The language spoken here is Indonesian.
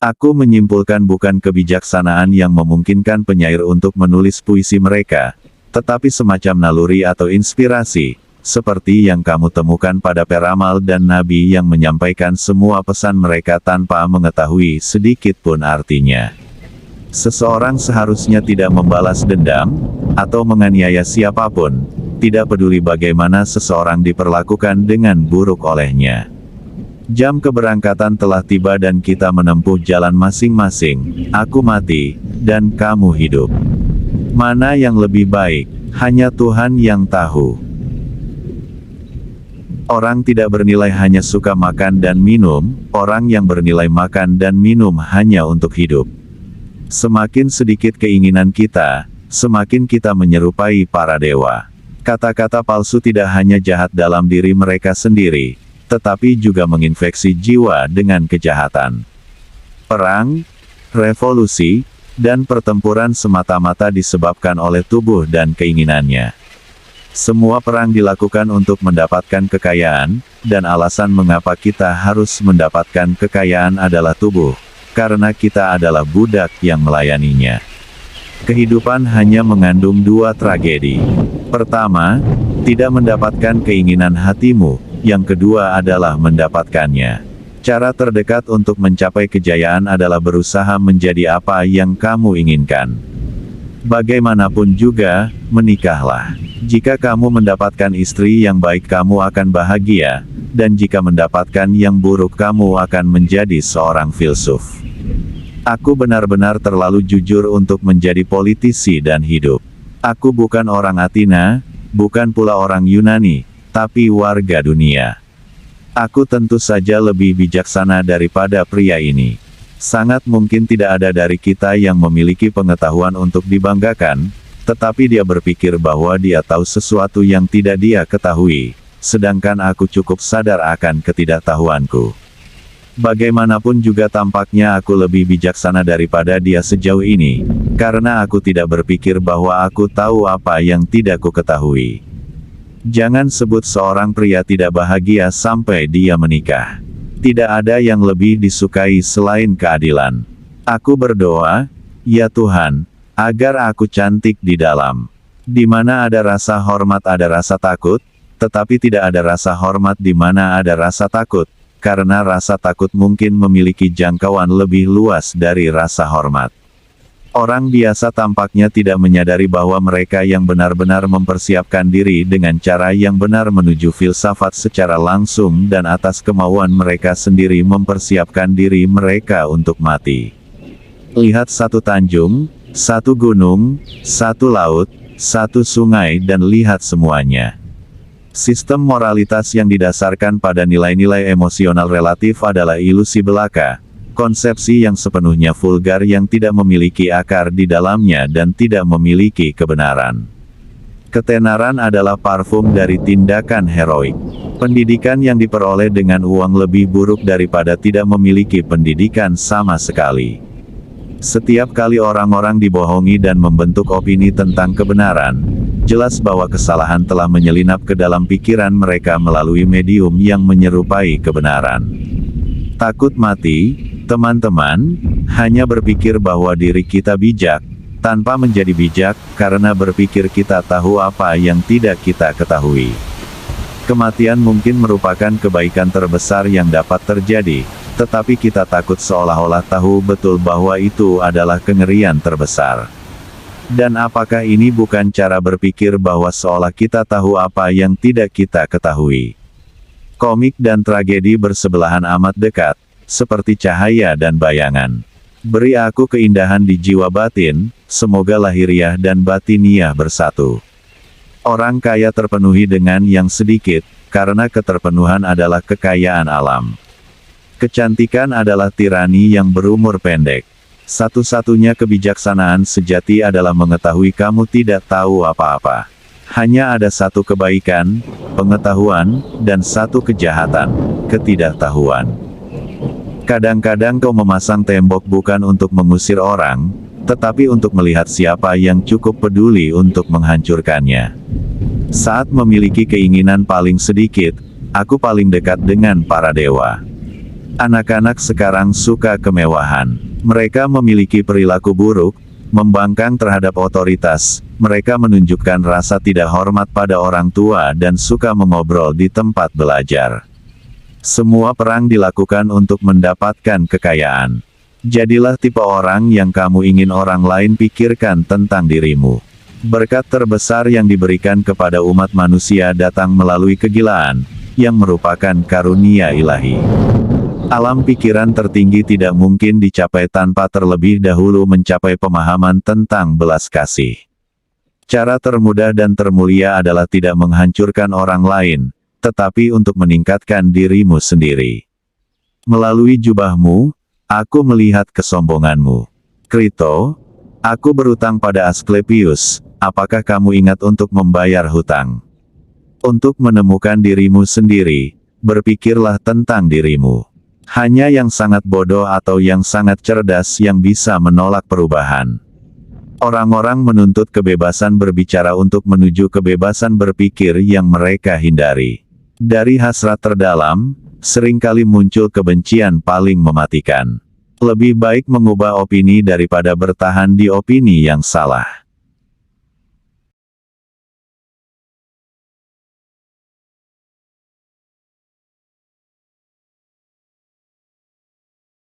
Aku menyimpulkan bukan kebijaksanaan yang memungkinkan penyair untuk menulis puisi mereka, tetapi semacam naluri atau inspirasi, seperti yang kamu temukan pada peramal dan nabi yang menyampaikan semua pesan mereka tanpa mengetahui sedikit pun artinya. Seseorang seharusnya tidak membalas dendam, atau menganiaya siapapun, tidak peduli bagaimana seseorang diperlakukan dengan buruk olehnya. Jam keberangkatan telah tiba dan kita menempuh jalan masing-masing. Aku mati, dan kamu hidup. Mana yang lebih baik, hanya Tuhan yang tahu. Orang tidak bernilai hanya suka makan dan minum, orang yang bernilai makan dan minum hanya untuk hidup. Semakin sedikit keinginan kita, semakin kita menyerupai para dewa. Kata-kata palsu tidak hanya jahat dalam diri mereka sendiri, tetapi juga menginfeksi jiwa dengan kejahatan. Perang, revolusi, dan pertempuran semata-mata disebabkan oleh tubuh dan keinginannya. Semua perang dilakukan untuk mendapatkan kekayaan, dan alasan mengapa kita harus mendapatkan kekayaan adalah tubuh, karena kita adalah budak yang melayaninya. Kehidupan hanya mengandung dua tragedi. Pertama, tidak mendapatkan keinginan hatimu. Yang kedua adalah mendapatkannya. Cara terdekat untuk mencapai kejayaan adalah berusaha menjadi apa yang kamu inginkan. Bagaimanapun juga, menikahlah. Jika kamu mendapatkan istri yang baik kamu akan bahagia, dan jika mendapatkan yang buruk kamu akan menjadi seorang filsuf. Aku benar-benar terlalu jujur untuk menjadi politisi dan hidup. Aku bukan orang Athena, bukan pula orang Yunani, tapi warga dunia. Aku tentu saja lebih bijaksana daripada pria ini. Sangat mungkin tidak ada dari kita yang memiliki pengetahuan untuk dibanggakan, tetapi dia berpikir bahwa dia tahu sesuatu yang tidak dia ketahui, sedangkan aku cukup sadar akan ketidaktahuanku. Bagaimanapun juga tampaknya aku lebih bijaksana daripada dia sejauh ini, karena aku tidak berpikir bahwa aku tahu apa yang tidak ku ketahui. Jangan sebut seorang pria tidak bahagia sampai dia menikah. Tidak ada yang lebih disukai selain keadilan. Aku berdoa, ya Tuhan, agar aku cantik di dalam. Di mana ada rasa hormat ada rasa takut, tetapi tidak ada rasa hormat di mana ada rasa takut, karena rasa takut mungkin memiliki jangkauan lebih luas dari rasa hormat. Orang biasa tampaknya tidak menyadari bahwa mereka yang benar-benar mempersiapkan diri dengan cara yang benar menuju filsafat secara langsung dan atas kemauan mereka sendiri mempersiapkan diri mereka untuk mati. Lihat satu tanjung, satu gunung, satu laut, satu sungai dan lihat semuanya. Sistem moralitas yang didasarkan pada nilai-nilai emosional relatif adalah ilusi belaka. Konsepsi yang sepenuhnya vulgar yang tidak memiliki akar di dalamnya dan tidak memiliki kebenaran. Ketenaran adalah parfum dari tindakan heroik. Pendidikan yang diperoleh dengan uang lebih buruk daripada tidak memiliki pendidikan sama sekali. Setiap kali orang-orang dibohongi dan membentuk opini tentang kebenaran, jelas bahwa kesalahan telah menyelinap ke dalam pikiran mereka melalui medium yang menyerupai kebenaran. Takut mati, teman-teman, hanya berpikir bahwa diri kita bijak, tanpa menjadi bijak, karena berpikir kita tahu apa yang tidak kita ketahui. Kematian mungkin merupakan kebaikan terbesar yang dapat terjadi, tetapi kita takut seolah-olah tahu betul bahwa itu adalah kengerian terbesar. Dan apakah ini bukan cara berpikir bahwa seolah kita tahu apa yang tidak kita ketahui? Komik dan tragedi bersebelahan amat dekat, seperti cahaya dan bayangan. Beri aku keindahan di jiwa batin, semoga lahiriah dan batiniah bersatu. Orang kaya terpenuhi dengan yang sedikit, karena keterpenuhan adalah kekayaan alam. Kecantikan adalah tirani yang berumur pendek. Satu-satunya kebijaksanaan sejati adalah mengetahui kamu tidak tahu apa-apa. Hanya ada satu kebaikan, pengetahuan, dan satu kejahatan, ketidaktahuan. Kadang-kadang kau memasang tembok bukan untuk mengusir orang, tetapi untuk melihat siapa yang cukup peduli untuk menghancurkannya. Saat memiliki keinginan paling sedikit, aku paling dekat dengan para dewa. Anak-anak sekarang suka kemewahan. Mereka memiliki perilaku buruk, membangkang terhadap otoritas, mereka menunjukkan rasa tidak hormat pada orang tua dan suka mengobrol di tempat belajar. Semua perang dilakukan untuk mendapatkan kekayaan. Jadilah tipe orang yang kamu ingin orang lain pikirkan tentang dirimu. Berkat terbesar yang diberikan kepada umat manusia datang melalui kegilaan, yang merupakan karunia ilahi. Alam pikiran tertinggi tidak mungkin dicapai tanpa terlebih dahulu mencapai pemahaman tentang belas kasih. Cara termudah dan termulia adalah tidak menghancurkan orang lain, tetapi untuk meningkatkan dirimu sendiri. Melalui jubahmu, aku melihat kesombonganmu. Krito, aku berutang pada Asklepius, apakah kamu ingat untuk membayar hutang? Untuk menemukan dirimu sendiri, berpikirlah tentang dirimu. Hanya yang sangat bodoh atau yang sangat cerdas yang bisa menolak perubahan. Orang-orang menuntut kebebasan berbicara untuk menuju kebebasan berpikir yang mereka hindari. Dari hasrat terdalam, seringkali muncul kebencian paling mematikan. Lebih baik mengubah opini daripada bertahan di opini yang salah.